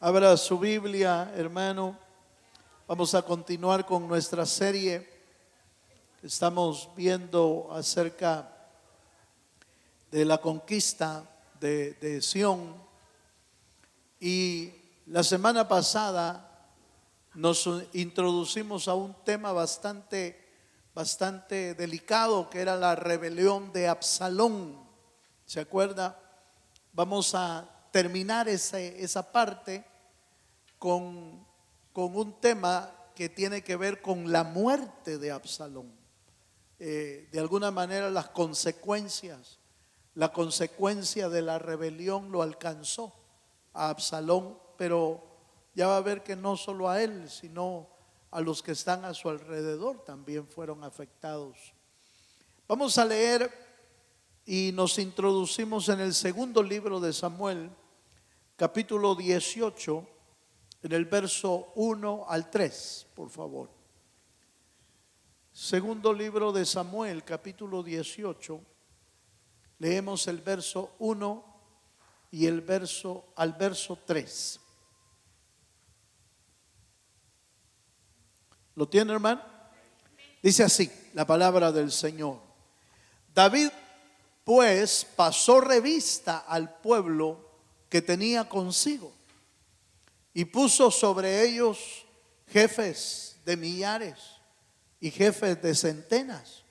Abra su Biblia, hermano. Vamos a continuar con nuestra serie. Estamos viendo acerca de la conquista de Sión. Y la semana pasada nos introducimos a un tema bastante delicado, que era la rebelión de Absalón. ¿Se acuerda? Vamos a terminar esa parte con un tema que tiene que ver con la muerte de Absalón. De alguna manera la consecuencia de la rebelión lo alcanzó a Absalón, pero ya va a ver que no solo a él, sino a los que están a su alrededor también fueron afectados. Vamos a leer y nos introducimos en el segundo libro de Samuel, capítulo 18, en el verso 1 al 3, por favor. Segundo libro de Samuel, capítulo 18, leemos el verso 1 y el verso 3. ¿Lo tiene, hermano? Dice así la palabra del Señor. David pues pasó revista al pueblo que tenía consigo y puso sobre ellos jefes de millares y jefes de centenas.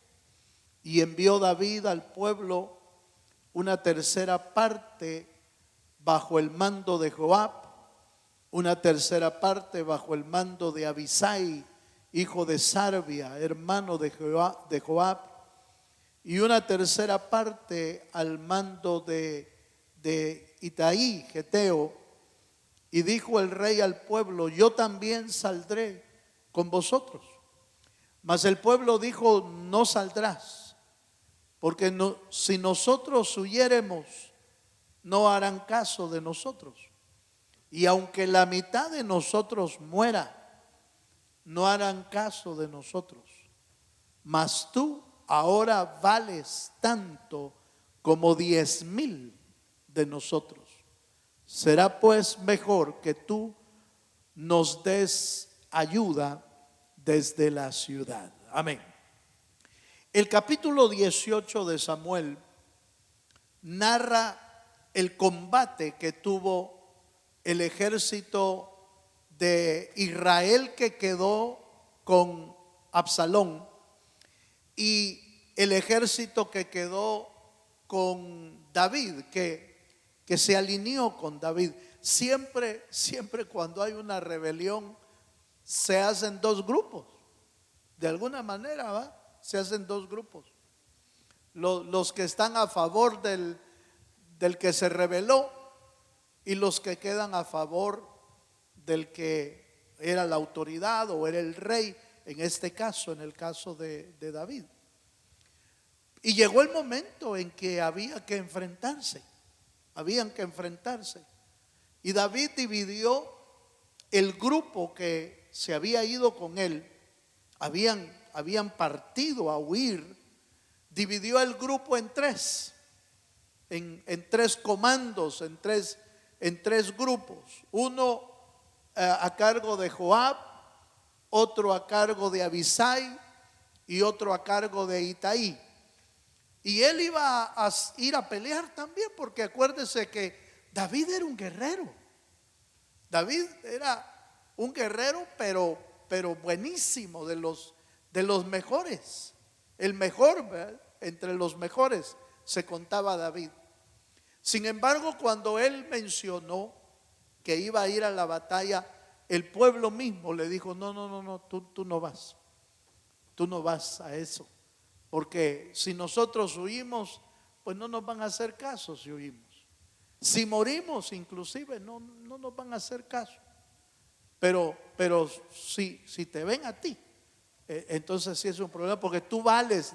Y envió David al pueblo una tercera parte bajo el mando de Joab, una tercera parte bajo el mando de Abisai, hijo de Sarbia, hermano de Joab, y una tercera parte al mando de Itaí, Geteo. Y dijo el rey al pueblo: yo también saldré con vosotros. Mas el pueblo dijo: no saldrás, porque si nosotros huyéremos, no harán caso de nosotros. Y aunque la mitad de nosotros muera, no harán caso de nosotros. Mas tú ahora vales tanto como 10,000 de nosotros. Será pues mejor que tú nos des ayuda desde la ciudad. Amén. El capítulo 18 de Samuel narra el combate que tuvo el ejército de Israel, que quedó con Absalón, y el ejército que quedó con David, que se alineó con David. Siempre cuando hay una rebelión se hacen dos grupos. De alguna manera, ¿va? Se hacen dos grupos. Los que están a favor del que se rebeló, y los que quedan a favor del que era la autoridad o era el rey, en este caso, en el caso de David. Y llegó el momento en que habían que enfrentarse. Y David dividió el grupo que se había ido con él, habían partido a huir. Dividió el grupo en tres, en tres comandos, en tres grupos. Uno a cargo de Joab, otro a cargo de Abisai y otro a cargo de Itaí. Y él iba a ir a pelear también, porque acuérdese que David era un guerrero. David era un guerrero, pero buenísimo, de los mejores. El mejor, ¿verdad? Entre los mejores se contaba David. Sin embargo, cuando él mencionó que iba a ir a la batalla, el pueblo mismo le dijo: no, tú no vas. Tú no vas a eso. Porque si nosotros huimos, pues no nos van a hacer caso si huimos. Si morimos inclusive, no nos van a hacer caso. Pero si te ven a ti, entonces sí es un problema, porque tú vales,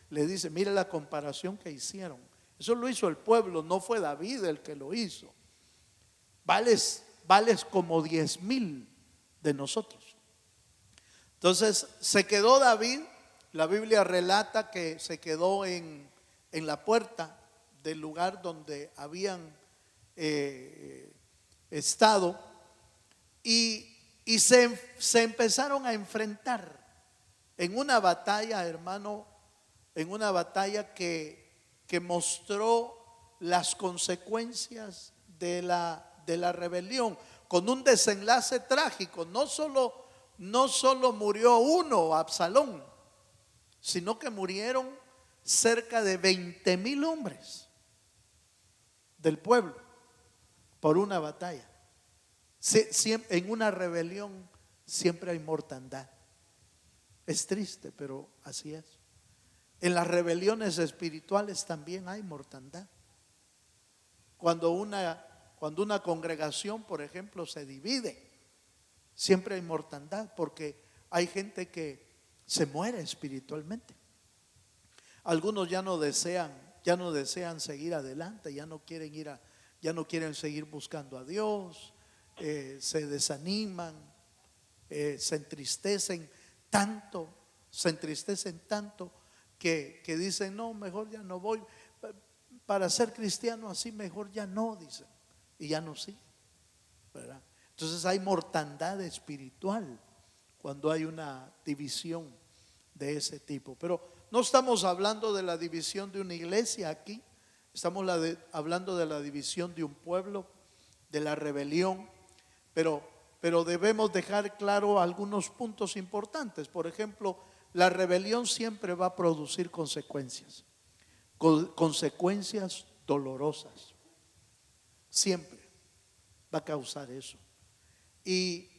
le dice, mira la comparación que hicieron. Eso lo hizo el pueblo, no fue David el que lo hizo. Vales como 10,000 de nosotros. Entonces se quedó David. La Biblia relata que se quedó en la puerta del lugar donde habían estado, y se empezaron a enfrentar en una batalla, hermano, en una batalla que mostró las consecuencias de la rebelión, con un desenlace trágico. No solo murió uno, Absalón, sino que murieron cerca de 20,000 hombres del pueblo por una batalla. En una rebelión siempre hay mortandad. Es triste, pero así es. En las rebeliones espirituales también hay mortandad. Cuando una congregación, por ejemplo, se divide, siempre hay mortandad, porque hay gente que se muere espiritualmente. Algunos ya no desean seguir adelante, ya no quieren seguir buscando a Dios, se desaniman, se entristecen tanto que dicen, no, mejor ya no voy. Para ser cristiano así, mejor ya no, dicen, y ya no siguen, ¿verdad? Entonces hay mortandad espiritual cuando hay una división de ese tipo. Pero no estamos hablando de la división de una iglesia aquí, estamos hablando de la división de un pueblo, de la rebelión, pero debemos dejar claro algunos puntos importantes. Por ejemplo, la rebelión siempre va a producir consecuencias dolorosas, siempre va a causar eso. Y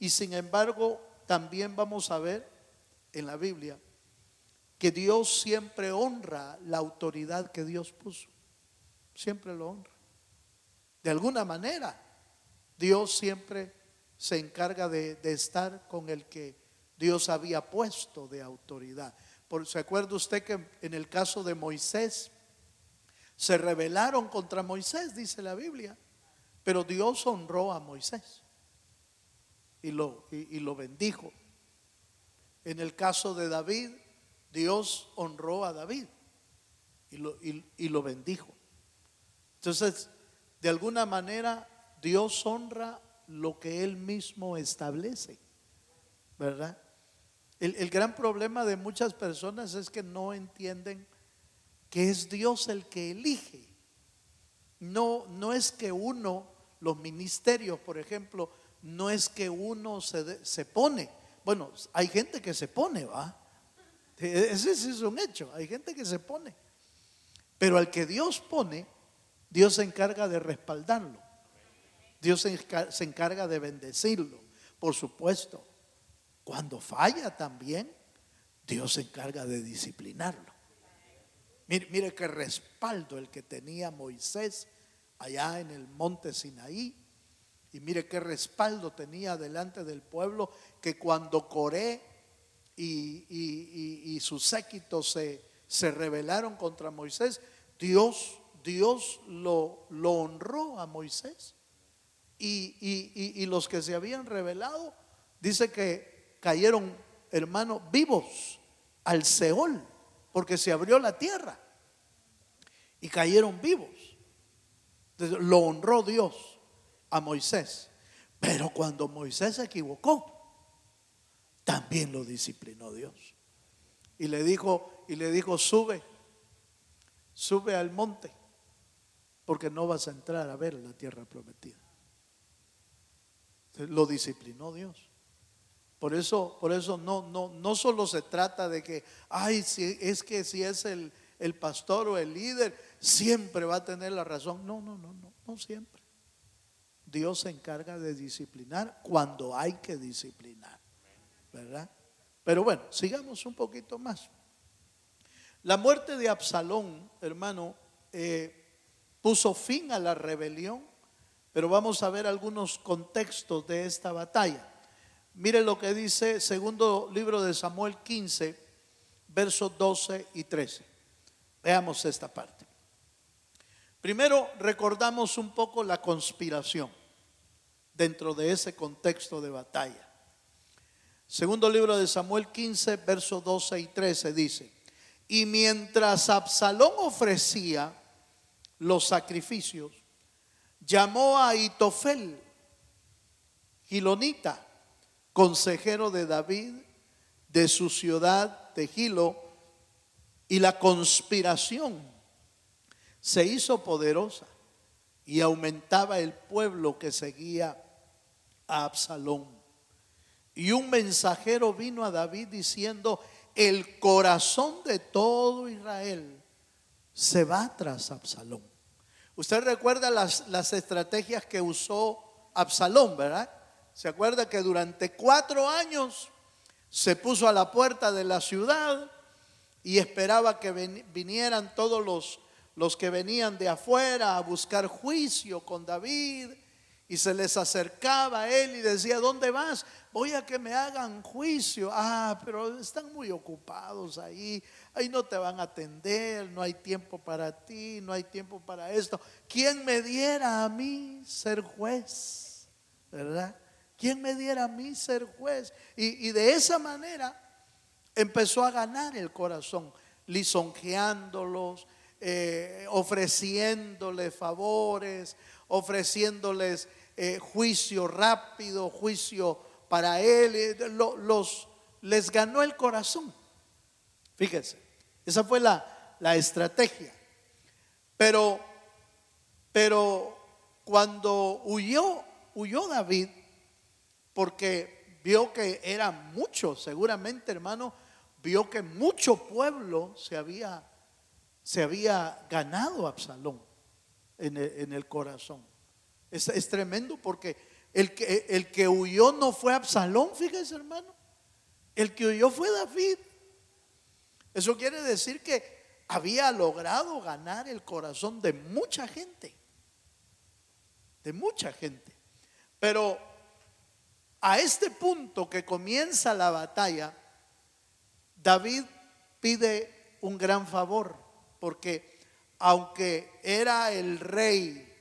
sin embargo, también vamos a ver en la Biblia que Dios siempre honra la autoridad que Dios puso, siempre lo honra. De alguna manera, Dios siempre se encarga de estar con el que Dios había puesto de autoridad. ¿Se acuerda usted que en el caso de Moisés se rebelaron contra Moisés, dice la Biblia, pero Dios honró a Moisés y lo bendijo? En el caso de David, Dios honró a David y lo bendijo. Entonces, de alguna manera, Dios honra lo que Él mismo establece, ¿verdad? El gran problema de muchas personas es que no entienden que es Dios el que elige. No es que los ministerios, por ejemplo, no es que uno se pone. Bueno, hay gente que se pone, ¿va? Ese sí es un hecho, hay gente que se pone. Pero al que Dios pone, Dios se encarga de respaldarlo. Dios se encarga de bendecirlo. Por supuesto, cuando falla también, Dios se encarga de disciplinarlo. Mire qué respaldo el que tenía Moisés allá en el monte Sinaí. Y mire qué respaldo tenía delante del pueblo, que cuando Coré y sus séquitos se rebelaron contra Moisés, Dios lo honró a Moisés. Y los que se habían rebelado, dice que cayeron, hermano, vivos al Seol, porque se abrió la tierra y cayeron vivos. Entonces, lo honró Dios a Moisés. Pero cuando Moisés se equivocó, también lo disciplinó Dios. Y le dijo, sube al monte, porque no vas a entrar a ver la tierra prometida. Entonces, lo disciplinó Dios. Por eso no solo se trata de que, si es el pastor o el líder, siempre va a tener la razón. No siempre. Dios se encarga de disciplinar cuando hay que disciplinar, ¿verdad? Pero bueno, sigamos un poquito más. La muerte de Absalón, hermano, puso fin a la rebelión, pero vamos a ver algunos contextos de esta batalla. Mire lo que dice segundo libro de Samuel 15, versos 12 y 13. Veamos esta parte. Primero recordamos un poco la conspiración dentro de ese contexto de batalla. Segundo libro de Samuel 15, versos 12 y 13 dice: y mientras Absalón ofrecía los sacrificios, llamó a Ahitofel, Gilonita, consejero de David, de su ciudad de Gilo, y la conspiración se hizo poderosa y aumentaba el pueblo que seguía a Absalón. Y un mensajero vino a David diciendo: el corazón de todo Israel se va tras Absalón. Usted recuerda las estrategias que usó Absalón, ¿verdad? Se acuerda que durante 4 años se puso a la puerta de la ciudad y esperaba que vinieran todos los que venían de afuera a buscar juicio con David, y se les acercaba a él y decía: ¿dónde vas? Voy a que me hagan juicio. Ah, pero están muy ocupados ahí no te van a atender, no hay tiempo para ti, no hay tiempo para esto. ¿Quién me diera a mí ser juez? ¿Verdad? ¿Quién me diera a mí ser juez? Y de esa manera empezó a ganar el corazón, lisonjeándolos, ofreciéndoles favores, ofreciéndoles juicio rápido, juicio para él. Les ganó el corazón. Fíjense, esa fue la estrategia. Pero cuando huyó David, porque vio que era mucho, seguramente, hermano, vio que mucho pueblo se había ganado a Absalón en el corazón. Es tremendo, porque el que huyó no fue Absalón, fíjese, hermano. El que huyó fue David. Eso quiere decir que había logrado ganar el corazón de mucha gente. De mucha gente. Pero a este punto que comienza la batalla, David pide un gran favor, porque aunque era el rey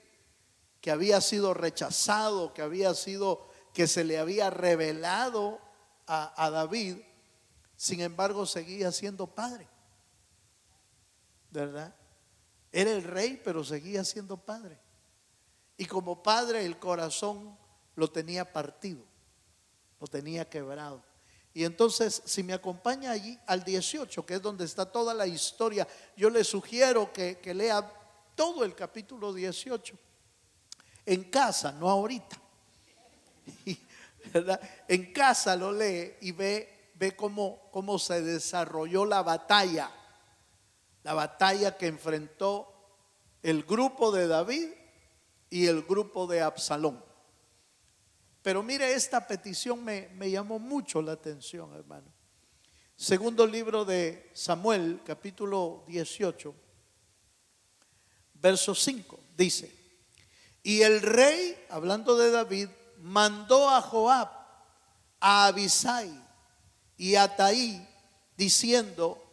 que había sido rechazado, que se le había revelado a David, sin embargo seguía siendo padre, ¿verdad? Era el rey, pero seguía siendo padre. Y como padre, el corazón lo tenía partido, lo tenía quebrado. Y entonces, si me acompaña allí al 18, que es donde está toda la historia, yo le sugiero que lea todo el capítulo 18 en casa, no ahorita, ¿verdad? En casa lo lee y ve cómo se desarrolló la batalla que enfrentó el grupo de David y el grupo de Absalón. Pero mire, esta petición me llamó mucho la atención, hermano. Segundo libro de Samuel, capítulo 18, verso 5, dice: y el rey, hablando de David, mandó a Joab, a Abisai y a Ataí, diciendo: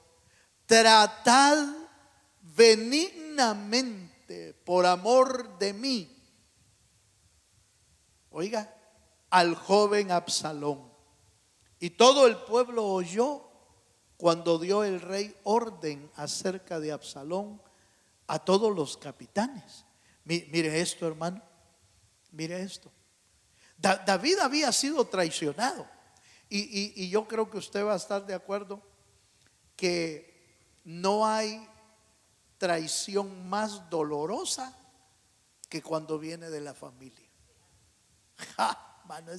tratad benignamente por amor de mí, oiga, al joven Absalón. Y todo el pueblo oyó cuando dio el rey orden acerca de Absalón a todos los capitanes. Mire esto, hermano, mire esto. David había sido traicionado, y yo creo que usted va a estar de acuerdo que no hay traición más dolorosa que cuando viene de la familia. Mano,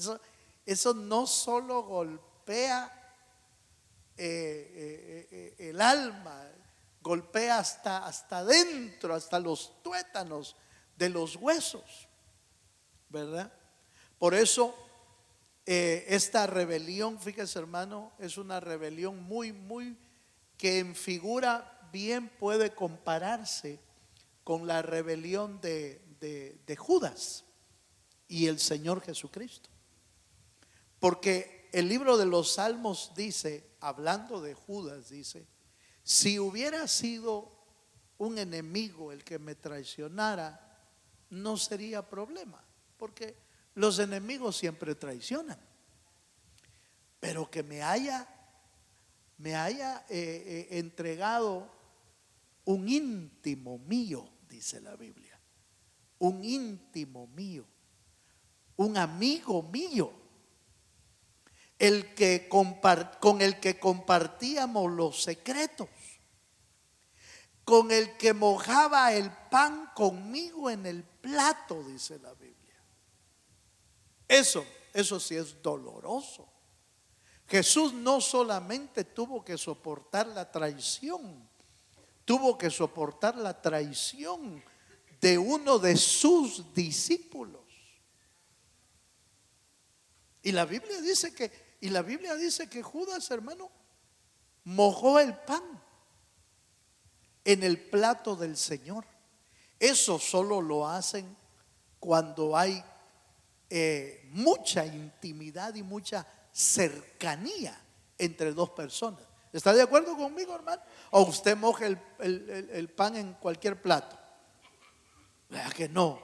eso no solo golpea el alma, golpea hasta dentro, hasta los tuétanos de los huesos, ¿verdad? Por eso esta rebelión, fíjese, hermano, es una rebelión muy que en figura bien puede compararse con la rebelión de Judas y el Señor Jesucristo. Porque el libro de los Salmos dice, hablando de Judas, dice: si hubiera sido un enemigo el que me traicionara, no sería problema, porque los enemigos siempre traicionan. Pero que me haya entregado un íntimo mío, dice la Biblia, un íntimo mío, un amigo mío, con el que compartíamos los secretos, con el que mojaba el pan conmigo en el plato, dice la Biblia. Eso sí es doloroso. Jesús no solamente tuvo que soportar la traición, tuvo que soportar la traición de uno de sus discípulos. Y la Biblia dice que Judas, hermano, mojó el pan en el plato del Señor. Eso solo lo hacen cuando hay mucha intimidad y mucha cercanía entre dos personas. ¿Está de acuerdo conmigo, hermano? O usted moja el pan en cualquier plato. ¿Verdad que no?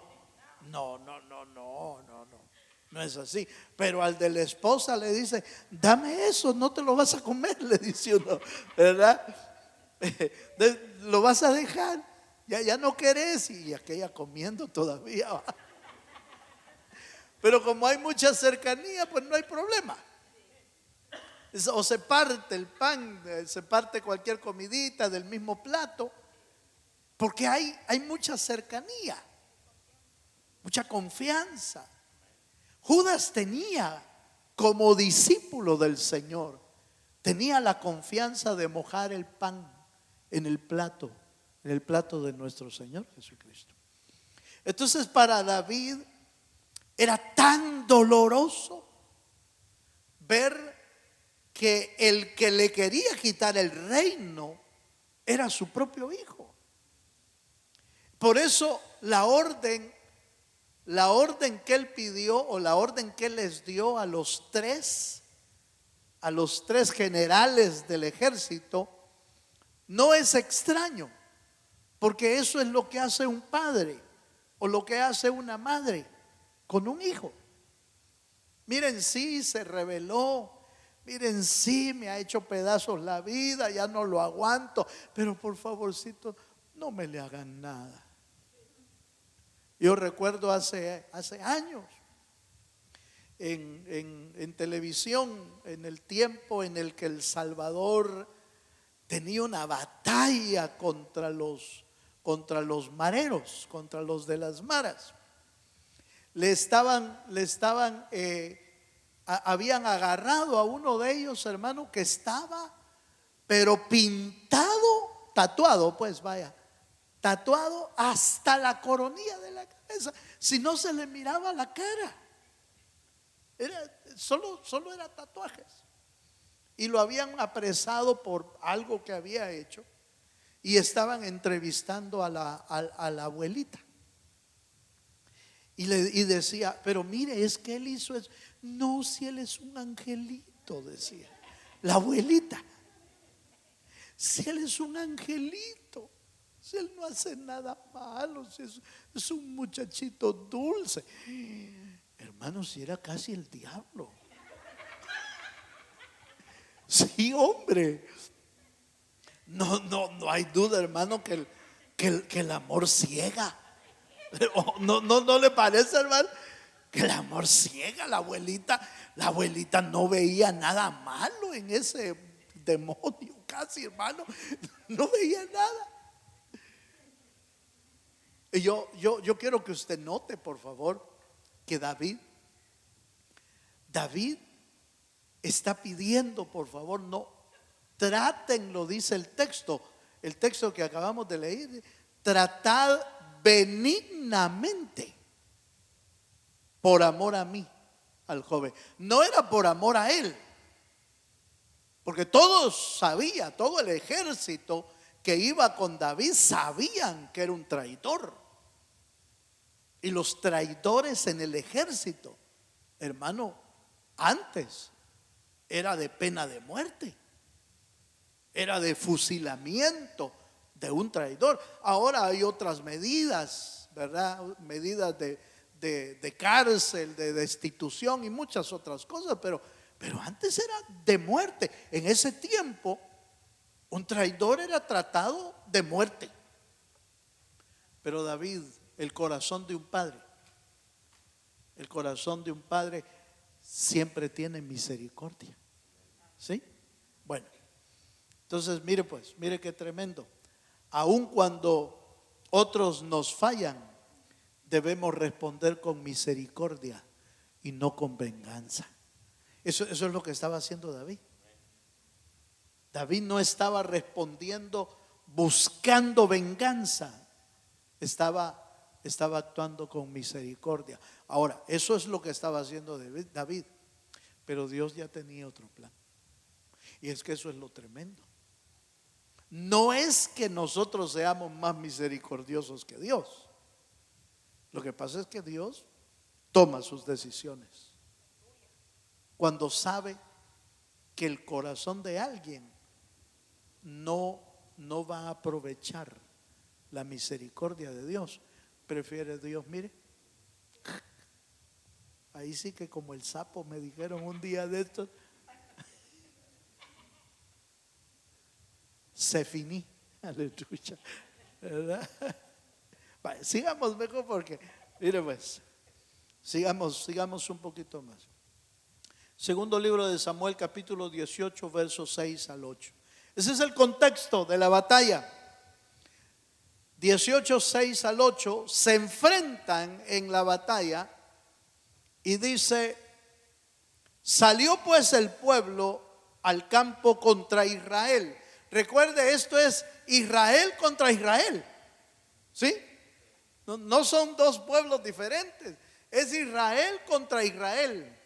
No es así. Pero al de la esposa le dice: dame eso, no te lo vas a comer, le dice uno, ¿verdad? Lo vas a dejar, ya no querés, y aquella comiendo todavía. Pero como hay mucha cercanía, pues no hay problema. O se parte el pan, se parte cualquier comidita del mismo plato, porque hay mucha cercanía, mucha confianza. Judas tenía, como discípulo del Señor, tenía la confianza de mojar el pan en el plato de nuestro Señor Jesucristo. Entonces, para David era tan doloroso ver que el que le quería quitar el reino era su propio hijo. Por eso la orden que él pidió, o la orden que él les dio a los tres generales del ejército, no es extraño, porque eso es lo que hace un padre o lo que hace una madre con un hijo. Miren, sí, se rebeló. Miren, sí, me ha hecho pedazos la vida, ya no lo aguanto, pero por favorcito, no me le hagan nada. Yo recuerdo hace años en televisión, en el tiempo en el que El Salvador tenía una batalla contra los mareros, contra los de las maras. Habían agarrado a uno de ellos, hermano, que estaba pero pintado, tatuado, pues vaya, tatuado hasta la coronilla de la cabeza. Si no se le miraba la cara, solo era tatuajes. Y lo habían apresado por algo que había hecho, y estaban entrevistando a la abuelita. Y decía: pero mire, es que él hizo eso. No, si él es un angelito, decía la abuelita. Si él es un angelito, si él no hace nada malo, si es un muchachito dulce. Hermano, si era casi el diablo. Sí, hombre. No hay duda, hermano, que el amor ciega. No le parece, hermano, que el amor ciega. La abuelita no veía nada malo en ese demonio, casi, hermano, no veía nada. Y yo quiero que usted note, por favor, que David está pidiendo, por favor, no trátenlo, dice el texto que acabamos de leer: tratad benignamente por amor a mí, al joven. No era por amor a él, porque todo el ejército que iba con David sabían que era un traidor. Y los traidores en el ejército, hermano, antes era de pena de muerte, era de fusilamiento de un traidor. Ahora hay otras medidas, ¿verdad? Medidas de cárcel, de destitución y muchas otras cosas, pero antes era de muerte. En ese tiempo un traidor era tratado de muerte. Pero David, el corazón de un padre, El corazón de un padre siempre tiene misericordia. ¿Sí? Bueno, entonces mire pues, mire qué tremendo. Aun cuando otros nos fallan, debemos responder con misericordia y no con venganza. Eso es lo que estaba haciendo David. David no estaba respondiendo buscando venganza, estaba actuando con misericordia. Ahora, eso es lo que estaba haciendo David, pero Dios ya tenía otro plan. Y es que eso es lo tremendo. No es que nosotros seamos más misericordiosos que Dios. Lo que pasa es que Dios toma sus decisiones cuando sabe que el corazón de alguien no va a aprovechar la misericordia de Dios. Prefiere Dios, mire, ahí sí que como el sapo me dijeron un día de estos, se finí, aleluya, ¿verdad? Vale, sigamos mejor porque, mire pues, sigamos un poquito más. Segundo libro de Samuel, capítulo 18, versos 6 al 8. Ese es el contexto de la batalla. 18, 6 al 8 se enfrentan en la batalla y dice: salió pues el pueblo al campo contra Israel. Recuerde, esto es Israel contra Israel, ¿sí? No son dos pueblos diferentes, es Israel contra Israel.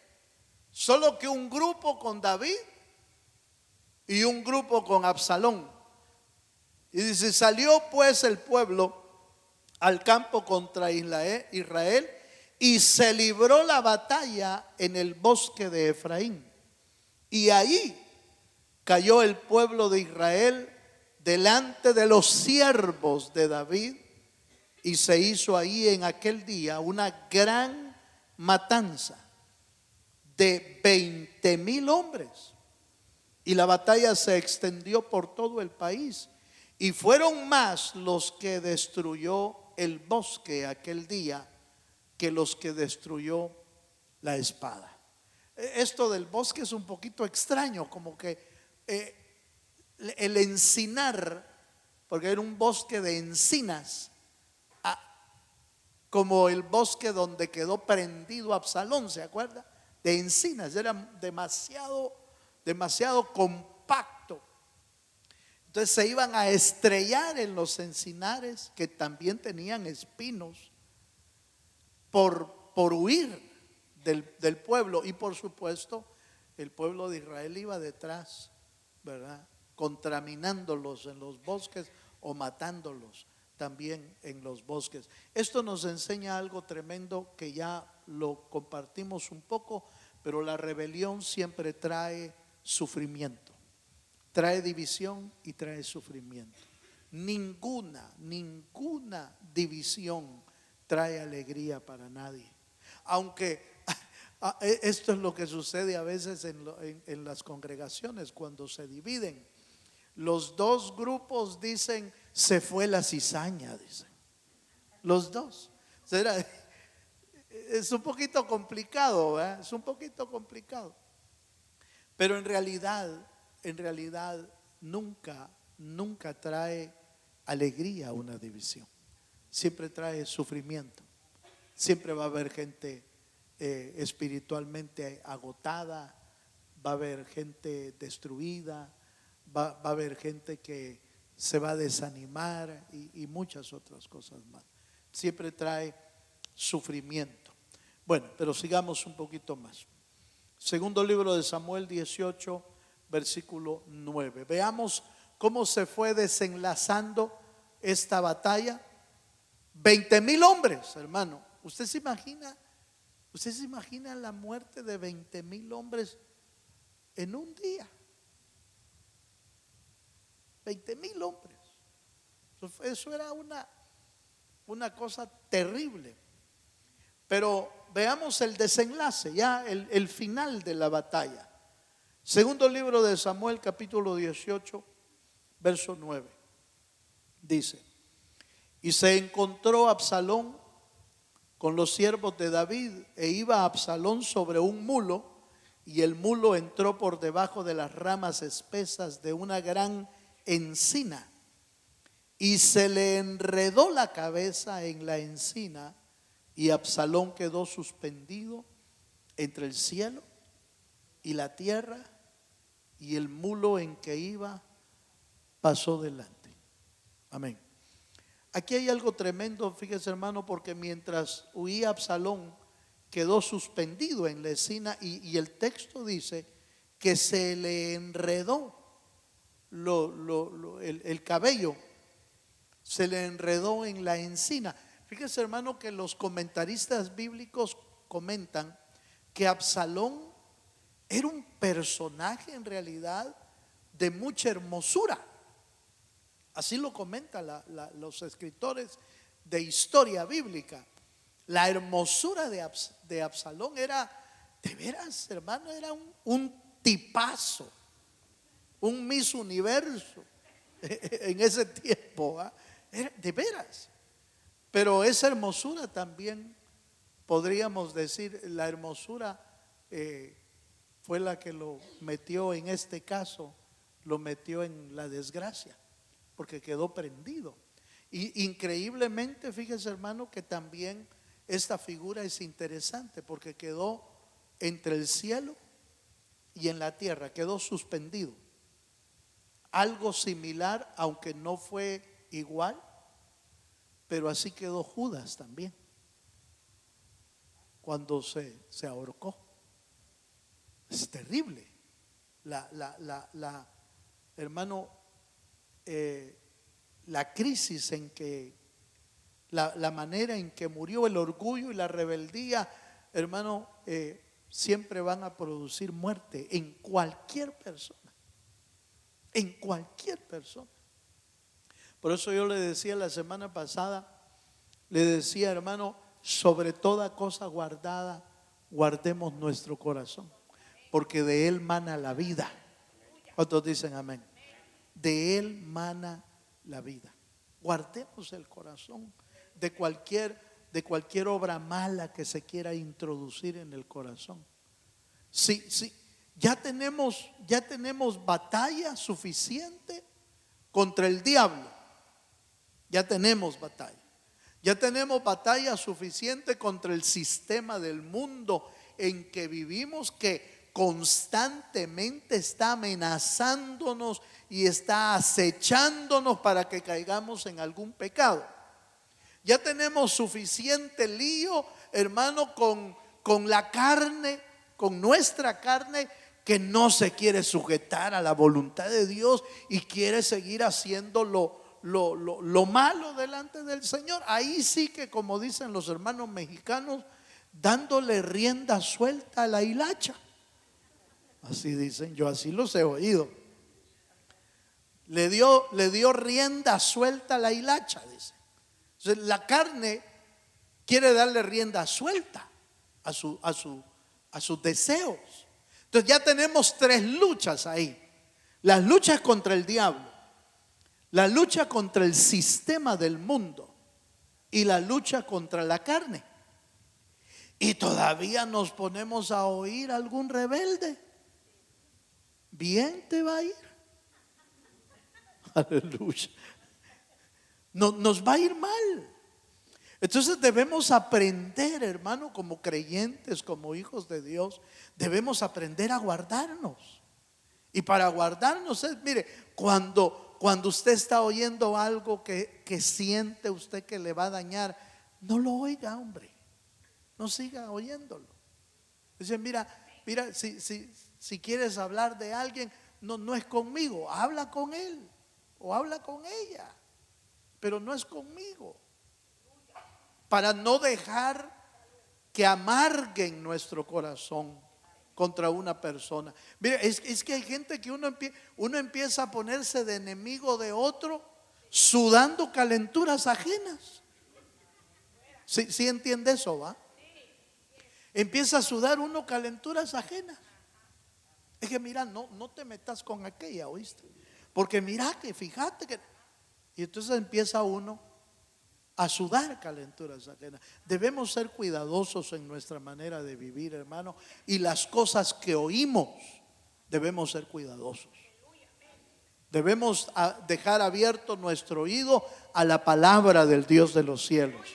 Solo que un grupo con David y un grupo con Absalón. Y dice: salió pues el pueblo al campo contra Israel y se libró la batalla en el bosque de Efraín. Y ahí cayó el pueblo de Israel delante de los siervos de David, y se hizo ahí en aquel día una gran matanza de 20,000 hombres. Y la batalla se extendió por todo el país, y fueron más los que destruyó el bosque aquel día que los que destruyó la espada. Esto del bosque es un poquito extraño, como que el encinar, porque era un bosque de encinas, como el bosque donde quedó prendido Absalón, ¿se acuerda? De encinas, era demasiado compacto. Entonces se iban a estrellar en los encinares, que también tenían espinos, por huir del pueblo. Y por supuesto el pueblo de Israel iba detrás, ¿verdad? Contaminándolos en los bosques o matándolos también en los bosques. Esto nos enseña algo tremendo que ya lo compartimos un poco, pero la rebelión siempre trae sufrimiento, trae división y trae sufrimiento. Ninguna división trae alegría para nadie. Aunque esto es lo que sucede a veces en las congregaciones cuando se dividen. Los dos grupos dicen: se fue la cizaña, dicen. Los dos. Es un poquito complicado, ¿verdad? Es un poquito complicado. Pero en realidad nunca trae alegría una división. Siempre trae sufrimiento. Siempre va a haber gente espiritualmente agotada, va a haber gente destruida, va a haber gente que se va a desanimar y muchas otras cosas más. Siempre trae sufrimiento. Bueno, pero sigamos un poquito más. Segundo libro de Samuel 18, versículo 9. Veamos cómo se fue desenlazando esta batalla. 20,000 hombres, hermano. ¿Usted se imagina la muerte de 20,000 hombres en un día? 20,000 hombres. Eso era una cosa terrible. Pero veamos el desenlace, ya el final de la batalla. Segundo libro de Samuel, capítulo 18, verso 9. Dice: y se encontró Absalón con los siervos de David, e iba Absalón sobre un mulo, y el mulo entró por debajo de las ramas espesas de una gran encina, y se le enredó la cabeza en la encina, y Absalón quedó suspendido entre el cielo y la tierra, y el mulo en que iba pasó delante. Amén. Aquí hay algo tremendo, fíjese hermano, porque mientras huía Absalón, quedó suspendido en la encina, y el texto dice que se le enredó el cabello, se le enredó en la encina. Fíjese hermano que los comentaristas bíblicos comentan que Absalón era un personaje en realidad de mucha hermosura. Así lo comentan los escritores de historia bíblica. La hermosura de Absalón era, de veras hermano, era un tipazo, un Miss Universo en ese tiempo, ¿eh? De veras. Pero esa hermosura también, podríamos decir, la hermosura fue la que lo metió, en este caso, lo metió en la desgracia, porque quedó prendido. Y increíblemente, fíjese hermano, que también esta figura es interesante, porque quedó entre el cielo y en la tierra, quedó suspendido. Algo similar, aunque no fue igual, pero así quedó Judas también, cuando se ahorcó. Es terrible. Hermano, la crisis en que, la manera en que murió, el orgullo y la rebeldía, hermano, siempre van a producir muerte en cualquier persona. En cualquier persona. Por eso yo le decía la semana pasada, le decía hermano, sobre toda cosa guardada, guardemos nuestro corazón, porque de él mana la vida. ¿Cuántos dicen amén? De él mana la vida. Guardemos el corazón de cualquier obra mala que se quiera introducir en el corazón. Sí, ya tenemos batalla suficiente contra el diablo. Ya tenemos batalla. Ya tenemos batalla suficiente contra el sistema del mundo en que vivimos, que constantemente está amenazándonos y está acechándonos para que caigamos en algún pecado. Ya tenemos suficiente lío, hermano, con la carne, con nuestra carne, que no se quiere sujetar a la voluntad de Dios y quiere seguir haciendo lo malo delante del Señor. Ahí sí que, como dicen los hermanos mexicanos, dándole rienda suelta a la hilacha. Así dicen, yo así los he oído. Le dio rienda suelta a la hilacha, dice. Entonces, la carne quiere darle rienda suelta a sus deseos. Entonces ya tenemos tres luchas ahí. Las luchas contra el diablo, la lucha contra el sistema del mundo y la lucha contra la carne. Y todavía nos ponemos a oír algún rebelde. Bien te va a ir. Aleluya. No, nos va a ir mal. Entonces debemos aprender, hermano, como creyentes, como hijos de Dios, debemos aprender a guardarnos. Y para guardarnos es, mire, cuando usted está oyendo algo que siente usted que le va a dañar, no lo oiga, hombre. No siga oyéndolo. Dice, mira, si quieres hablar de alguien, no es conmigo, habla con él o habla con ella, pero no es conmigo. Para no dejar que amarguen nuestro corazón contra una persona. Mire, es que hay gente que uno empieza a ponerse de enemigo de otro sudando calenturas ajenas. ¿Sí entiende eso, va? Empieza a sudar uno calenturas ajenas. Es que mira, no te metas con aquella, ¿oíste? Porque mira que fíjate que... Y entonces empieza uno a sudar calenturas ajenas. Debemos ser cuidadosos en nuestra manera de vivir, hermano, y las cosas que oímos debemos ser cuidadosos. Debemos dejar abierto nuestro oído a la palabra del Dios de los cielos.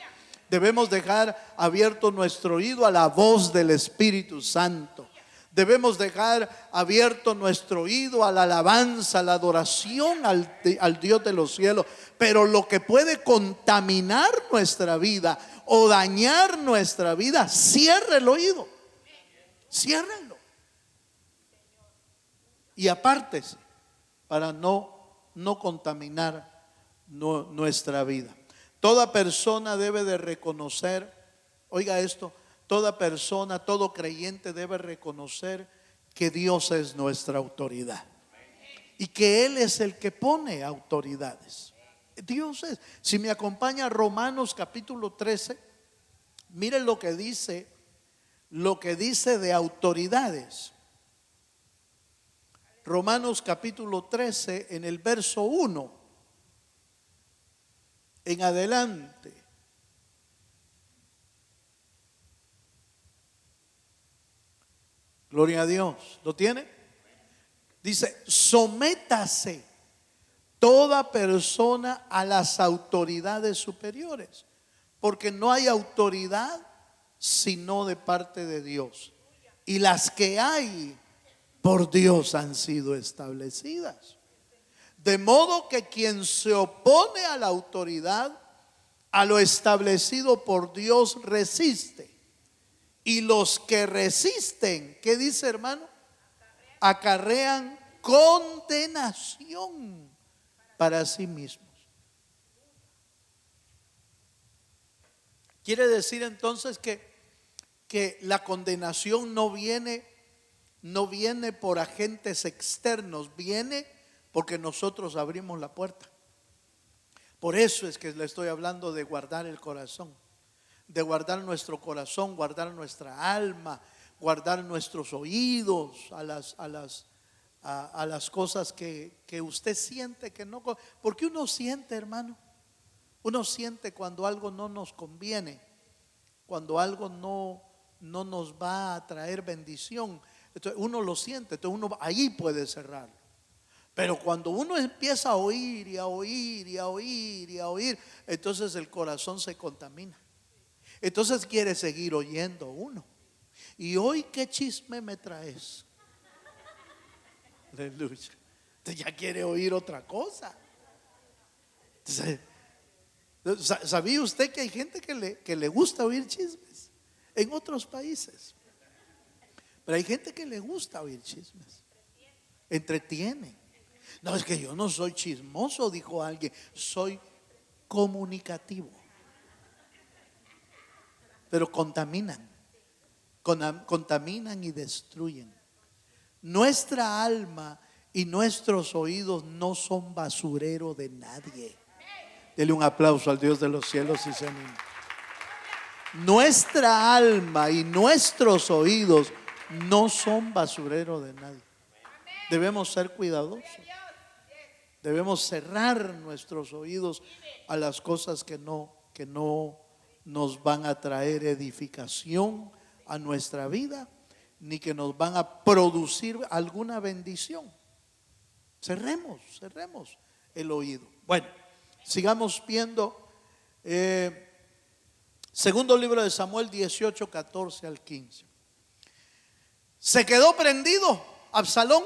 Debemos dejar abierto nuestro oído a la voz del Espíritu Santo. Debemos dejar abierto nuestro oído a la alabanza, a la adoración al Dios de los cielos. Pero lo que puede contaminar nuestra vida o dañar nuestra vida, cierre el oído. Ciérrenlo. Y apártese para no contaminar nuestra vida. Toda persona debe de reconocer, oiga esto, toda persona, todo creyente debe reconocer que Dios es nuestra autoridad y que Él es el que pone autoridades. Dios es. Si me acompaña a Romanos capítulo 13, miren lo que dice de autoridades. Romanos capítulo 13 en el verso 1 en adelante. Gloria a Dios. ¿Lo tiene? Dice, sométase toda persona a las autoridades superiores, porque no hay autoridad sino de parte de Dios. Y las que hay por Dios han sido establecidas. De modo que quien se opone a la autoridad, a lo establecido por Dios, resiste. Y los que resisten, ¿qué dice, hermano? Acarrean condenación para sí mismos. Quiere decir entonces que la condenación no viene por agentes externos, viene porque nosotros abrimos la puerta. Por eso es que le estoy hablando de guardar el corazón, de guardar nuestro corazón, guardar nuestra alma, guardar nuestros oídos a las cosas que usted siente que no. Porque uno siente, hermano, uno siente cuando algo no nos conviene, cuando algo no nos va a traer bendición. Entonces uno lo siente, entonces uno ahí puede cerrarlo. Pero cuando uno empieza a oír y a oír y a oír y a oír, entonces el corazón se contamina. Entonces quiere seguir oyendo uno. Y hoy, ¿qué chisme me traes? Aleluya. Usted ya quiere oír otra cosa. Entonces, ¿sabía usted que hay gente que le gusta oír chismes en otros países? Pero hay gente que le gusta oír chismes. Entretiene. No, es que yo no soy chismoso, dijo alguien, soy comunicativo. Pero contaminan y destruyen. Nuestra alma y nuestros oídos no son basurero de nadie. Dele un aplauso al Dios de los cielos y se anime. Nuestra alma y nuestros oídos no son basurero de nadie. Debemos ser cuidadosos. Debemos cerrar nuestros oídos a las cosas que no nos van a traer edificación a nuestra vida, ni que nos van a producir alguna bendición. Cerremos el oído. Bueno, sigamos viendo segundo libro de Samuel 18, 14 al 15. Se quedó prendido Absalón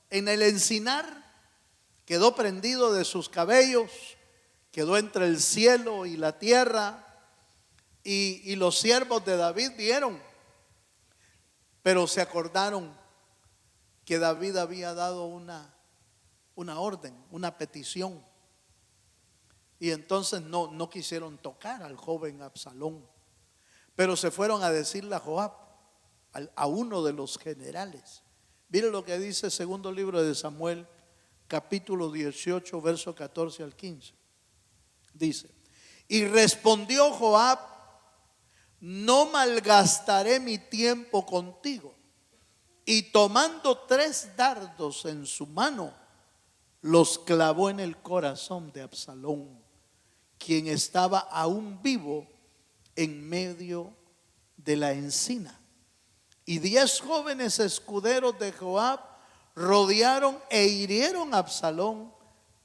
en el encinar, quedó prendido de sus cabellos, quedó entre el cielo y la tierra. Y los siervos de David vieron, pero se acordaron que David había dado una orden, una petición. Y entonces no quisieron tocar al joven Absalón, pero se fueron a decirle a Joab, a uno de los generales. Mire lo que dice segundo libro de Samuel, capítulo 18, verso 14 al 15. Dice, y respondió Joab, no malgastaré mi tiempo contigo. Y tomando 3 dardos en su mano, los clavó en el corazón de Absalón. quien estaba aún vivo en medio de la encina. Y 10 jóvenes escuderos de Joab rodearon e hirieron a Absalón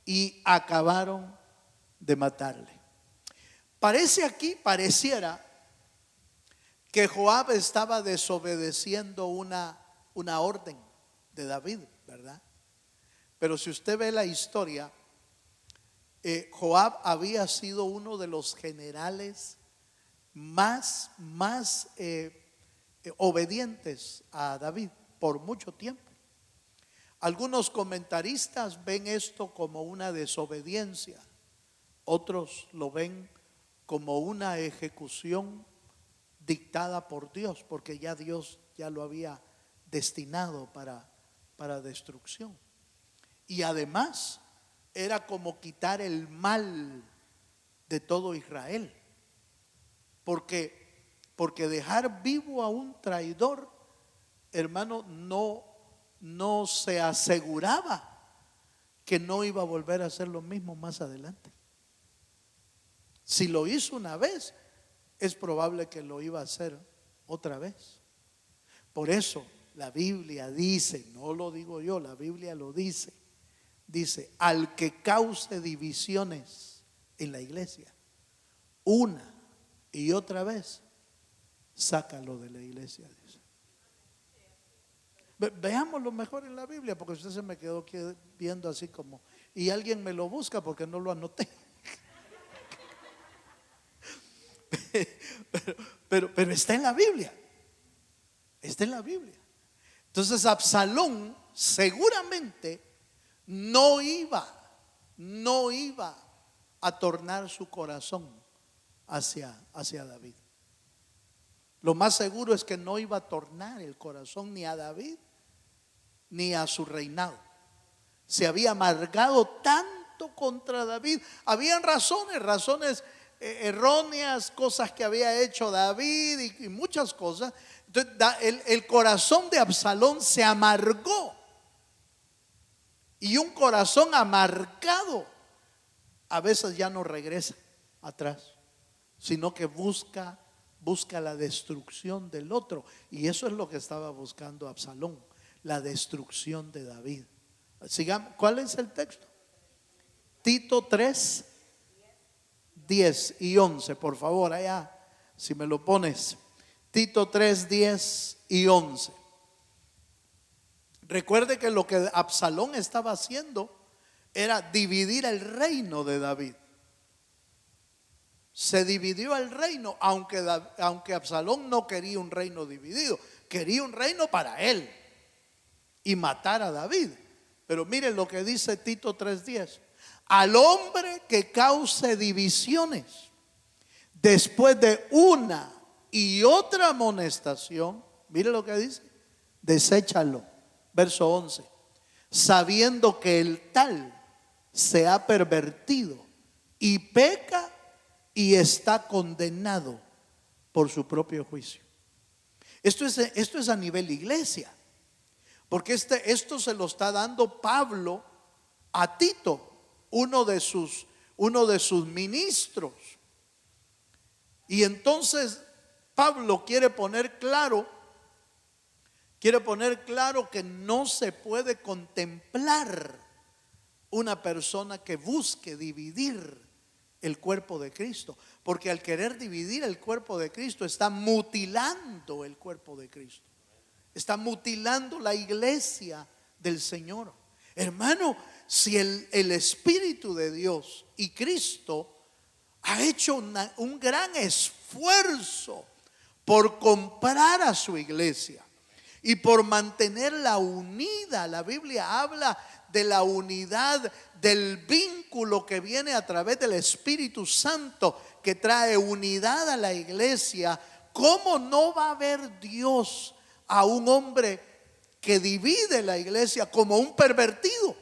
y acabaron de matarle. Pareciera que Joab estaba desobedeciendo una orden de David, ¿verdad? Pero si usted ve la historia, Joab había sido uno de los generales más obedientes a David por mucho tiempo. Algunos comentaristas ven esto como una desobediencia, otros lo ven como una ejecución dictada por Dios, porque ya Dios ya lo había destinado para destrucción. Y además era como quitar el mal de todo Israel, porque dejar vivo a un traidor, hermano, no se aseguraba que no iba a volver a hacer lo mismo más adelante. Si lo hizo una vez, es probable que lo iba a hacer otra vez. Por eso la Biblia dice, no lo digo yo, la Biblia lo dice, al que cause divisiones en la iglesia, una y otra vez, sácalo de la iglesia, dice. Veámoslo mejor en la Biblia, porque usted se me quedó viendo así como, y alguien me lo busca porque no lo anoté. Pero está en la Biblia. Está en la Biblia. Entonces Absalón seguramente no iba a tornar su corazón hacia David. Lo más seguro es que no iba a tornar el corazón ni a David ni a su reinado. Se había amargado tanto contra David. Habían razones erróneas, cosas que había hecho David y muchas cosas. Entonces el corazón de Absalón se amargó. Y un corazón amargado a veces ya no regresa atrás, sino que busca la destrucción del otro. Y eso es lo que estaba buscando Absalón, la destrucción de David. Sigamos, ¿cuál es el texto? Tito 3, 10 y 11, por favor, allá, si me lo pones. Tito 3, 10 y 11. Recuerde que lo que Absalón estaba haciendo era dividir el reino de David. Se dividió el reino, aunque Absalón no quería un reino dividido, quería un reino para él y matar a David. Pero miren lo que dice Tito 3:10: al hombre que cause divisiones después de una y otra amonestación, mire lo que dice, deséchalo. Verso 11: sabiendo que el tal se ha pervertido y peca y está condenado por su propio juicio. Esto es a nivel iglesia, porque esto se lo está dando Pablo a Tito, uno de sus ministros. Y entonces Pablo quiere poner claro que no se puede contemplar una persona que busque dividir el cuerpo de Cristo, porque al querer dividir el cuerpo de Cristo está mutilando el cuerpo de Cristo, está mutilando la iglesia del Señor. Hermano, si el Espíritu de Dios y Cristo ha hecho un gran esfuerzo por comprar a su iglesia y por mantenerla unida. La Biblia habla de la unidad, del vínculo que viene a través del Espíritu Santo, que trae unidad a la iglesia. ¿Cómo no va a ver Dios a un hombre que divide la iglesia como un pervertido?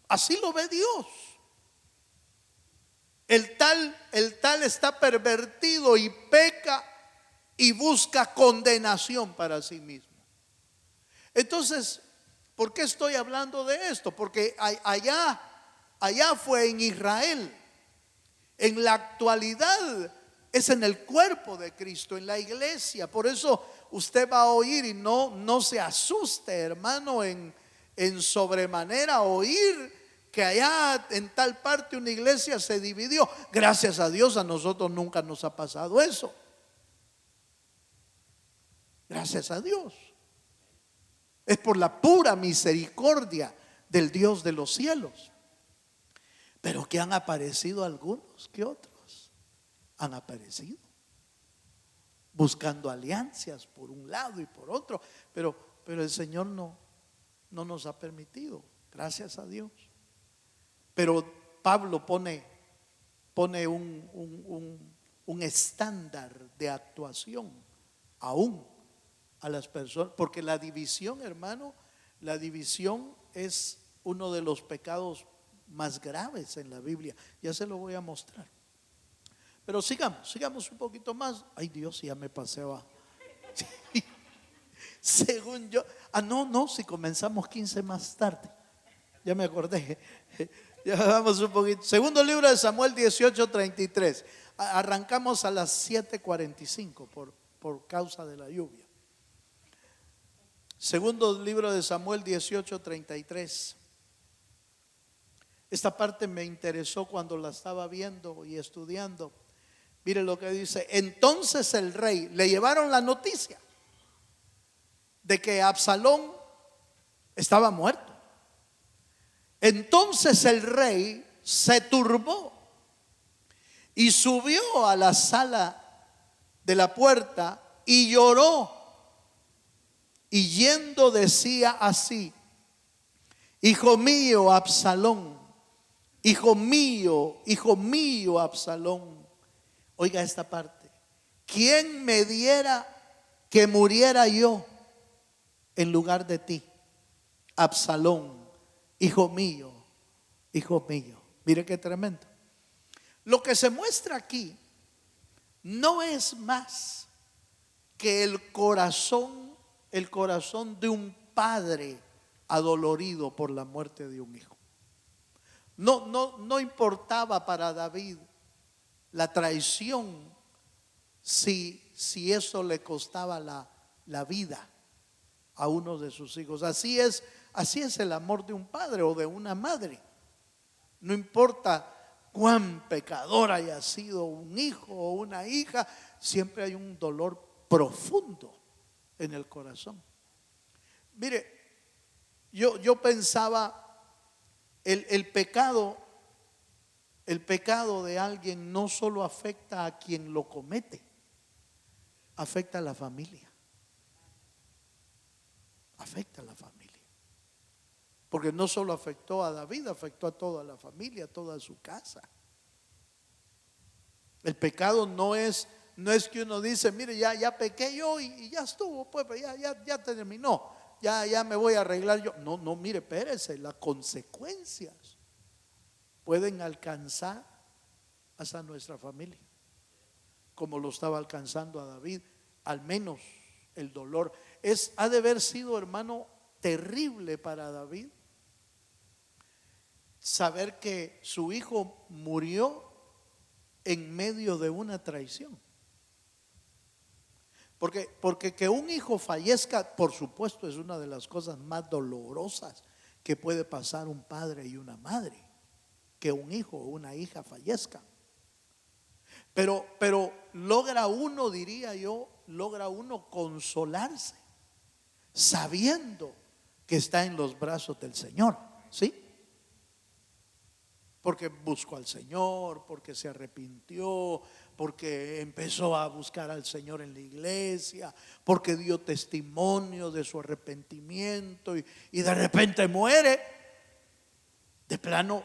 Así lo ve Dios. El tal está pervertido y peca y busca condenación para sí mismo. Entonces, ¿por qué estoy hablando de esto? Porque allá fue en Israel En la actualidad es en el cuerpo de Cristo, en la iglesia. Por eso usted va a oír, y no se asuste, hermano, en sobremanera oír que allá en tal parte una iglesia se dividió. Gracias a Dios, a nosotros nunca nos ha pasado eso. Gracias a Dios. Es por la pura misericordia del Dios de los cielos. Pero que han aparecido algunos que otros han aparecido buscando alianzas por un lado y por otro, pero el Señor no nos ha permitido, gracias a Dios. Pero Pablo pone un estándar de actuación aún a las personas, porque la división, hermano, la división es uno de los pecados más graves en la Biblia. Ya se lo voy a mostrar. Pero sigamos un poquito más. Ay, Dios, ya me paseaba. Según yo, no, si comenzamos 15 más tarde. Ya me acordé. Ya vamos un poquito. Segundo libro de Samuel 18:33. Arrancamos a las 7:45 por causa de la lluvia. Segundo libro de Samuel 18:33. Esta parte me interesó cuando la estaba viendo y estudiando. Mire lo que dice. Entonces el rey, le llevaron la noticia de que Absalón estaba muerto. Entonces el rey se turbó y subió a la sala de la puerta y lloró, y yendo decía así: hijo mío Absalón, hijo mío Absalón. Oiga esta parte: ¿quién me diera que muriera yo en lugar de ti, Absalón, hijo mío, hijo mío? Mire qué tremendo. Lo que se muestra aquí no es más que el corazón de un padre adolorido por la muerte de un hijo. No importaba para David la traición, si eso le costaba la vida a uno de sus hijos. Así es el amor de un padre o de una madre. No importa cuán pecador haya sido un hijo o una hija, siempre hay un dolor profundo en el corazón. Mire, yo pensaba, el pecado de alguien no solo afecta a quien lo comete, afecta a la familia. Afecta a la familia. Porque no solo afectó a David, afectó a toda la familia, a toda su casa. El pecado no es que uno dice, mire, ya pequé yo y ya estuvo, pues ya terminó, ya me voy a arreglar yo. No, mire, espérese, las consecuencias pueden alcanzar hasta nuestra familia, como lo estaba alcanzando a David. Al menos el dolor ha de haber sido, hermano, terrible para David saber que su hijo murió en medio de una traición. Porque que un hijo fallezca, por supuesto, es una de las cosas más dolorosas que puede pasar un padre y una madre, que un hijo o una hija fallezcan. Pero logra uno, diría yo, consolarse sabiendo que está en los brazos del Señor, ¿sí? Porque buscó al Señor, porque se arrepintió, porque empezó a buscar al Señor en la iglesia, porque dio testimonio de su arrepentimiento y de repente muere. De plano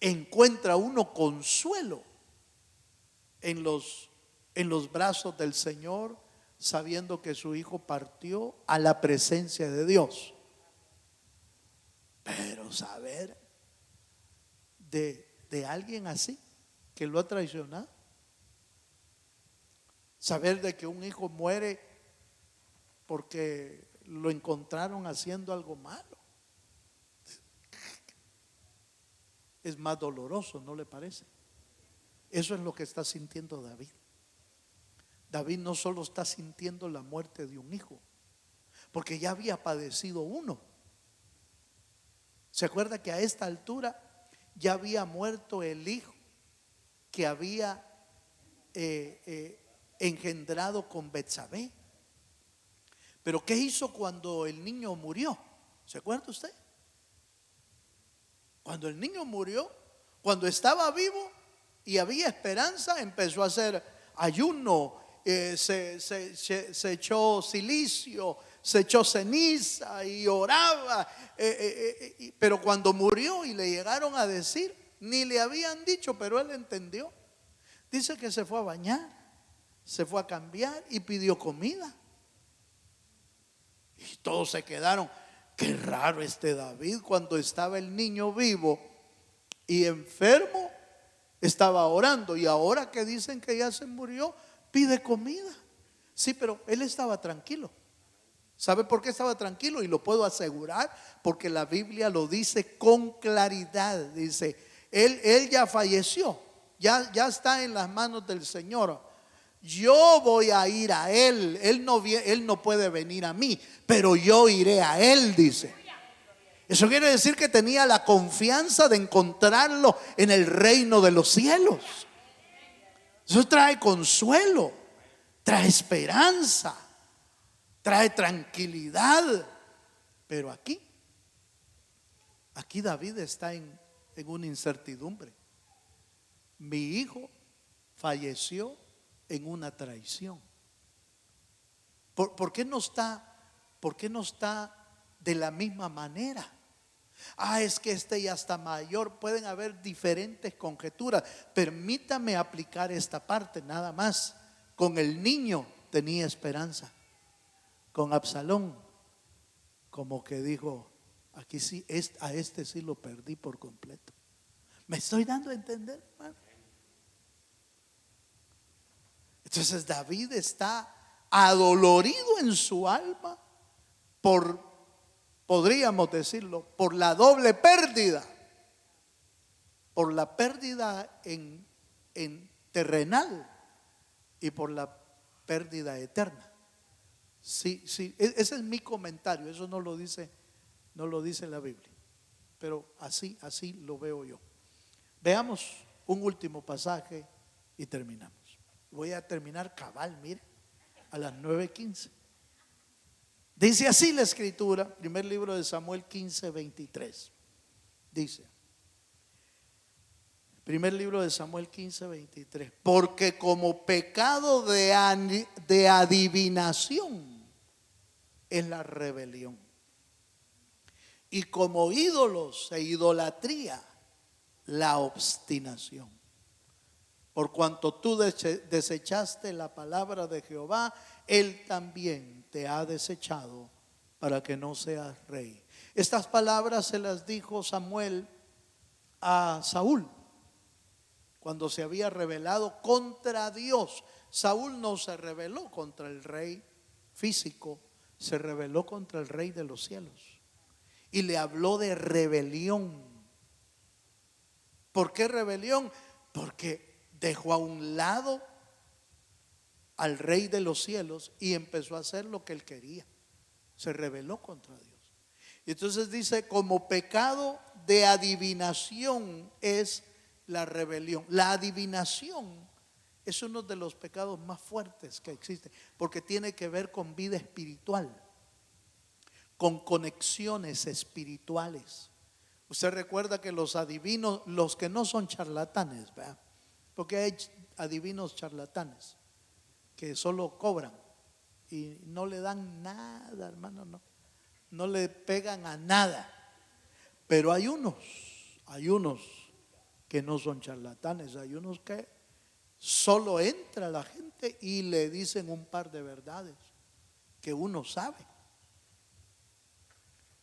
encuentra uno consuelo en los brazos del Señor, sabiendo que su hijo partió a la presencia de Dios. Pero saber de alguien así, que lo ha traicionado, saber de que un hijo muere porque lo encontraron haciendo algo malo, es más doloroso, ¿no le parece? Eso es lo que está sintiendo David. David no solo está sintiendo la muerte de un hijo, porque ya había padecido uno. ¿Se acuerda que a esta altura ya había muerto el hijo que había engendrado con Betsabé? Pero ¿qué hizo cuando el niño murió? ¿Se acuerda usted? Cuando el niño murió, cuando estaba vivo y había esperanza, empezó a hacer ayuno, se echó silicio, se echó ceniza y oraba. Pero cuando murió y le llegaron a decir, ni le habían dicho, pero él entendió. Dice que se fue a bañar, se fue a cambiar y pidió comida. Y todos se quedaron, qué raro este David, cuando estaba el niño vivo y enfermo, estaba orando, y ahora que dicen que ya se murió, pide comida. Sí, pero él estaba tranquilo. ¿Sabe por qué estaba tranquilo? Y lo puedo asegurar porque la Biblia lo dice con claridad. Dice, él ya falleció, ya está en las manos del Señor. Yo voy a ir a él. Él no puede venir a mí, pero yo iré a él, dice. Eso quiere decir que tenía la confianza de encontrarlo en el reino de los cielos. Eso trae consuelo, trae esperanza, trae tranquilidad. Pero aquí David está en una incertidumbre. Mi hijo falleció en una traición. ¿Por qué no está de la misma manera? Es que este ya está mayor. Pueden haber diferentes conjeturas. Permítame aplicar esta parte nada más. Con el niño tenía esperanza. Con Absalón, como que dijo, aquí sí, a este sí lo perdí por completo. ¿Me estoy dando a entender, hermano? Entonces David está adolorido en su alma podríamos decirlo, por la doble pérdida. Por la pérdida en terrenal y por la pérdida eterna. Sí, ese es mi comentario. Eso no lo dice la Biblia, pero así lo veo yo. Veamos un último pasaje y terminamos. Voy a terminar cabal, mire, a las 9:15. Dice así la escritura, primer libro de Samuel 15:23. Dice, primer libro de Samuel 15:23, porque como pecado de adivinación es la rebelión, y como ídolos e idolatría la obstinación. Por cuanto tú desechaste la palabra de Jehová, Él también te ha desechado para que no seas rey. Estas palabras se las dijo Samuel a Saúl cuando se había rebelado contra Dios. Saúl no se rebeló contra el rey físico, se rebeló contra el rey de los cielos. Y le habló de rebelión. ¿Por qué rebelión? Porque dejó a un lado al rey de los cielos y empezó a hacer lo que él quería. Se rebeló contra Dios. Y entonces dice, como pecado de adivinación es la rebelión. La adivinación es uno de los pecados más fuertes que existe, porque tiene que ver con vida espiritual, con conexiones espirituales. Usted recuerda que los adivinos, los que no son charlatanes, ¿verdad? Porque hay adivinos charlatanes que solo cobran y no le dan nada, hermano, no le pegan a nada. Pero hay unos que no son charlatanes, hay unos que solo entra la gente y le dicen un par de verdades que uno sabe.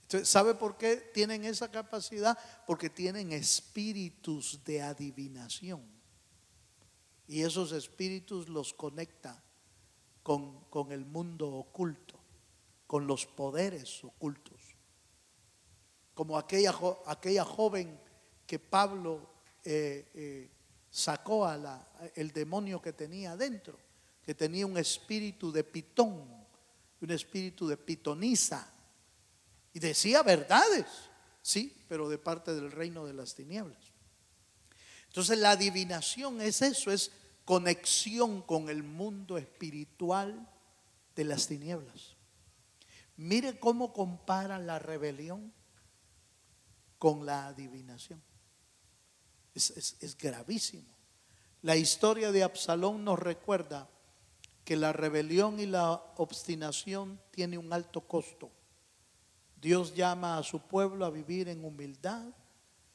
Entonces, ¿sabe por qué tienen esa capacidad? Porque tienen espíritus de adivinación. Y esos espíritus los conecta con el mundo oculto, con los poderes ocultos. Como aquella joven que Pablo sacó el demonio que tenía adentro, que tenía un espíritu de pitón, un espíritu de pitonisa, y decía verdades, sí, pero de parte del reino de las tinieblas. Entonces la adivinación es eso, es conexión con el mundo espiritual de las tinieblas. Mire cómo compara la rebelión con la adivinación. Es gravísimo. La historia de Absalón nos recuerda que la rebelión y la obstinación tiene un alto costo. Dios llama a su pueblo a vivir en humildad,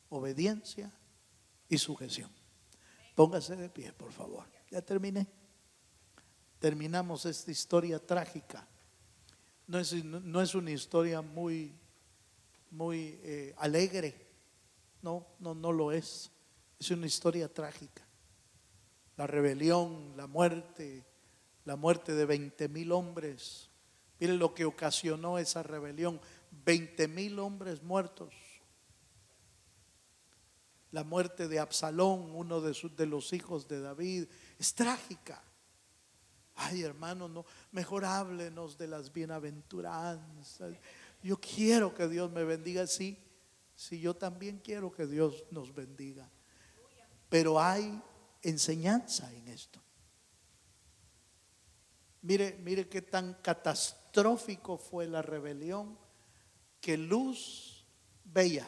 obediencia y sujeción. Póngase de pie, por favor. Ya terminé. Terminamos esta historia trágica. No es una historia muy alegre. No lo es. Es una historia trágica. La rebelión, la muerte de 20,000 hombres. Miren lo que ocasionó esa rebelión: 20,000 hombres muertos. La muerte de Absalón, uno de los hijos de David, es trágica. Ay, hermano, no, mejor háblenos de las bienaventuranzas. Yo quiero que Dios me bendiga, sí, yo también quiero que Dios nos bendiga. Pero hay enseñanza en esto. Mire qué tan catastrófico fue la rebelión, que luz bella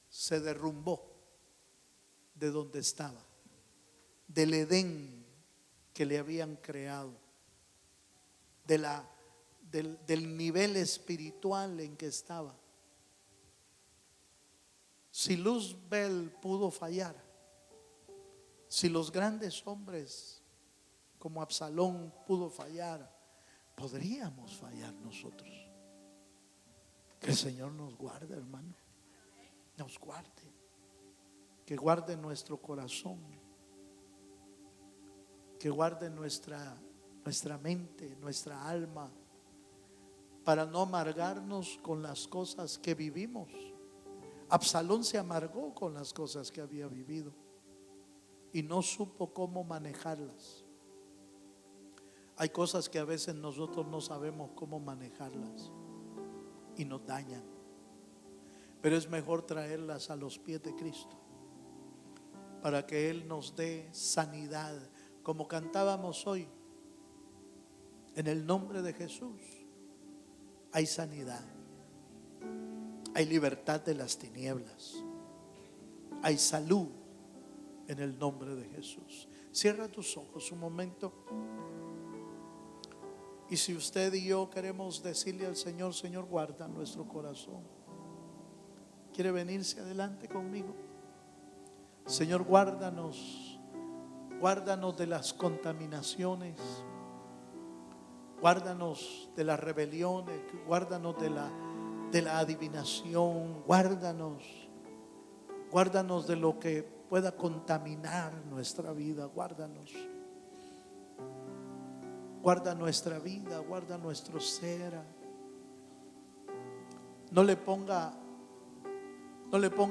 se derrumbó de donde estaba, del Edén que le habían creado, del nivel espiritual en que estaba. Si Luzbel pudo fallar, si los grandes hombres como Absalón pudo fallar, podríamos fallar nosotros. Que el Señor nos guarde, hermano. Nos guarde. Que guarde nuestro corazón. Que guarde nuestra mente, nuestra alma, para no amargarnos con las cosas que vivimos. Absalón se amargó con las cosas que había vivido y no supo cómo manejarlas. Hay cosas que a veces nosotros no sabemos cómo manejarlas y nos dañan, pero es mejor traerlas a los pies de Cristo para que Él nos dé sanidad, como cantábamos hoy. En el nombre de Jesús hay sanidad, hay libertad de las tinieblas, hay salud en el nombre de Jesús. Cierra tus ojos un momento. Y si usted y yo queremos decirle al Señor: Señor, guarda nuestro corazón. ¿Quiere venirse adelante conmigo? Señor, guárdanos de las contaminaciones, guárdanos de las rebeliones, guárdanos de la adivinación, guárdanos de lo que pueda contaminar nuestra vida, guárdanos. Guarda nuestra vida, guarda nuestro ser. No le ponga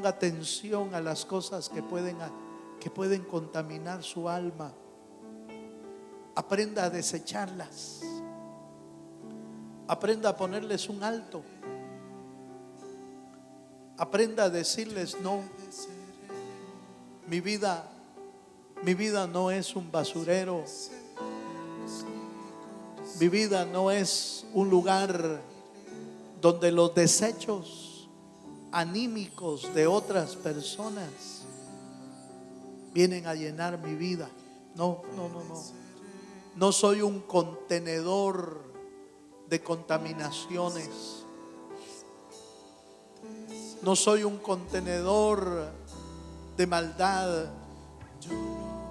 atención a las cosas que pueden contaminar su alma. Aprenda a desecharlas. Aprenda a ponerles un alto. Aprenda a decirles: no, mi vida no es un basurero. Mi vida no es un lugar donde los desechos anímicos de otras personas vienen a llenar mi vida. No. No soy un contenedor de contaminaciones. No soy un contenedor de maldad.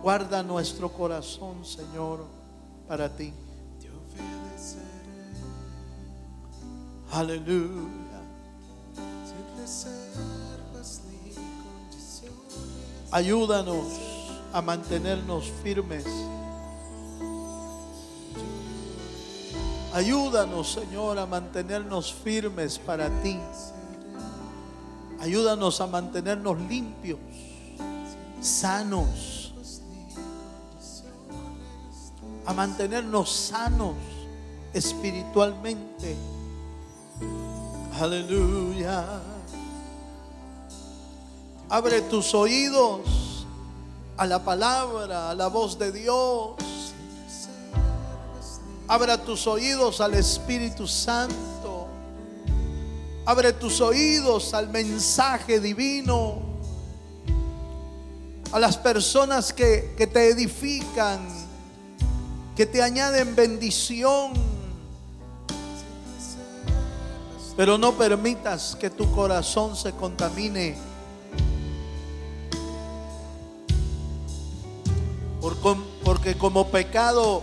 Guarda nuestro corazón, Señor, para ti. Aleluya. Ayúdanos a mantenernos firmes. Ayúdanos, Señor, a mantenernos firmes para ti. Ayúdanos a mantenernos limpios. sanos, a mantenernos sanos espiritualmente. Aleluya. Abre tus oídos a la palabra, a la voz de Dios. Abre tus oídos al Espíritu Santo. Abre tus oídos al mensaje divino, a las personas que te edifican, que te añaden bendición. Pero no permitas que tu corazón se contamine porque como pecado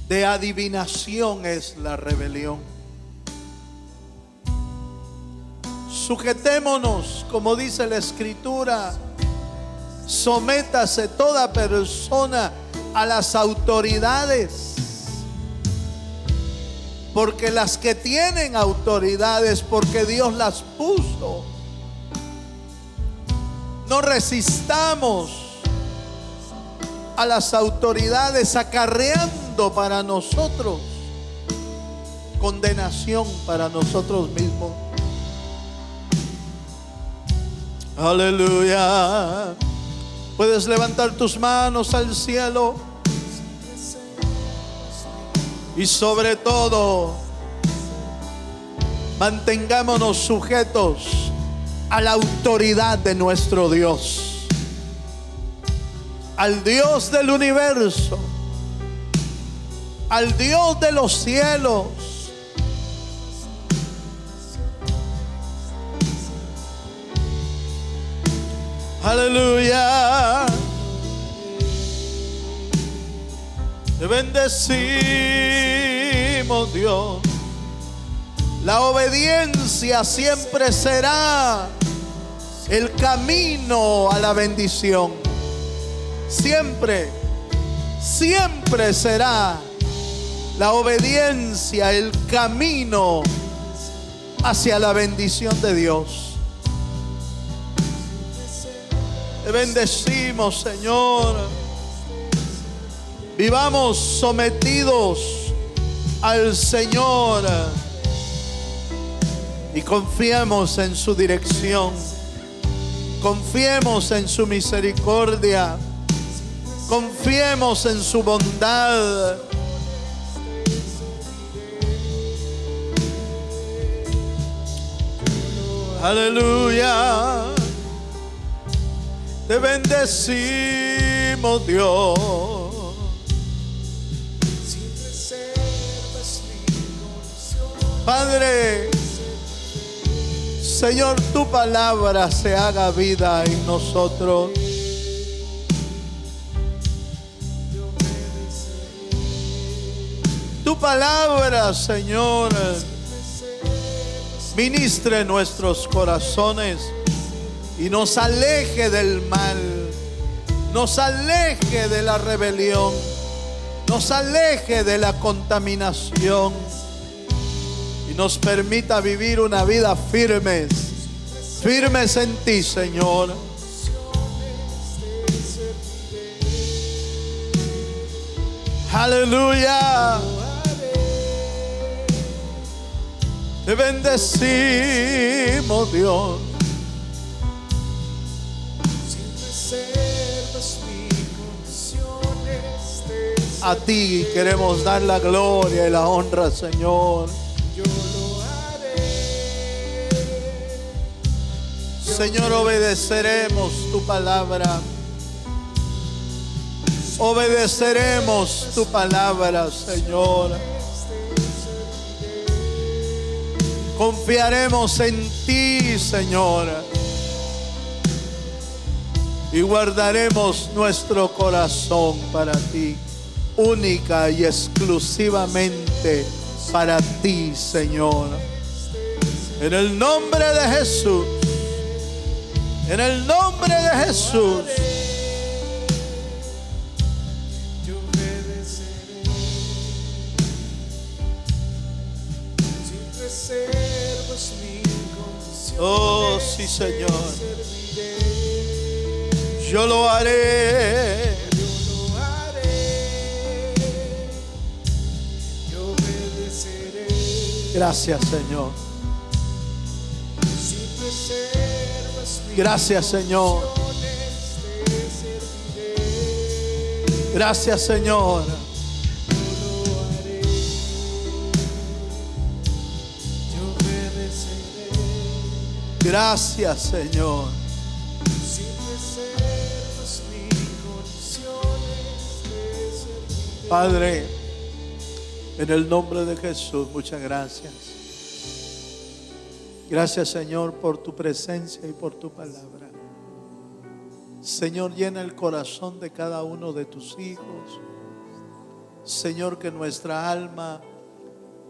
de adivinación es la rebelión. Sujetémonos, como dice la Escritura, sométase toda persona a las autoridades, porque las que tienen autoridades, porque Dios las puso. No resistamos a las autoridades, acarreando para nosotros condenación para nosotros mismos. Aleluya. Puedes levantar tus manos al cielo. Y sobre todo, mantengámonos sujetos a la autoridad de nuestro Dios, al Dios del universo, al Dios de los cielos. Aleluya. Te bendecimos, Dios. La obediencia siempre será el camino a la bendición. Siempre, siempre será la obediencia el camino hacia la bendición de Dios. Te bendecimos, Señor. Vivamos sometidos al Señor y confiemos en su dirección. Confiemos en su misericordia. Confiemos en su bondad. Aleluya. Te bendecimos, Dios. Padre, Señor, tu palabra se haga vida en nosotros. Tu palabra, Señor, ministre nuestros corazones y nos aleje del mal, nos aleje de la rebelión, nos aleje de la contaminación y nos permita vivir una vida firmes, firmes en ti, Señor. Aleluya. Te bendecimos, Dios. A ti queremos dar la gloria y la honra, Señor. Señor, obedeceremos tu palabra. Obedeceremos tu palabra, Señor. Confiaremos en ti, Señor. Y guardaremos nuestro corazón para ti, única y exclusivamente para ti, Señor. En el nombre de Jesús. En el nombre de Jesús. Oh, sí, Señor. Yo lo haré. Yo obedeceré. Gracias, Señor. Si preservas mis Gracias, Señor. condiciones, te serviré. Gracias, Señor. Yo lo haré. Yo obedeceré. Gracias, Señor. Si preservas mis condiciones, te serviré. Padre, en el nombre de Jesús, muchas gracias. Gracias, Señor, por tu presencia y por tu palabra. Señor, llena el corazón de cada uno de tus hijos. Señor, que nuestra alma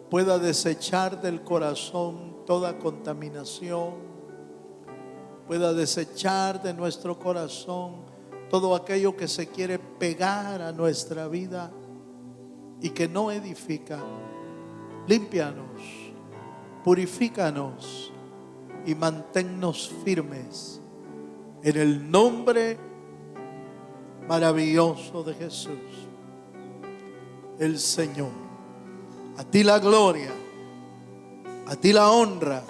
pueda desechar del corazón toda contaminación, pueda desechar de nuestro corazón todo aquello que se quiere pegar a nuestra vida y que no edifica. Límpianos, purifícanos y manténnos firmes en el nombre maravilloso de Jesús, el Señor. A ti la gloria, a ti la honra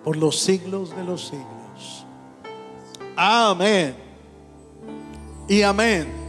por los siglos de los siglos. Amén y amén.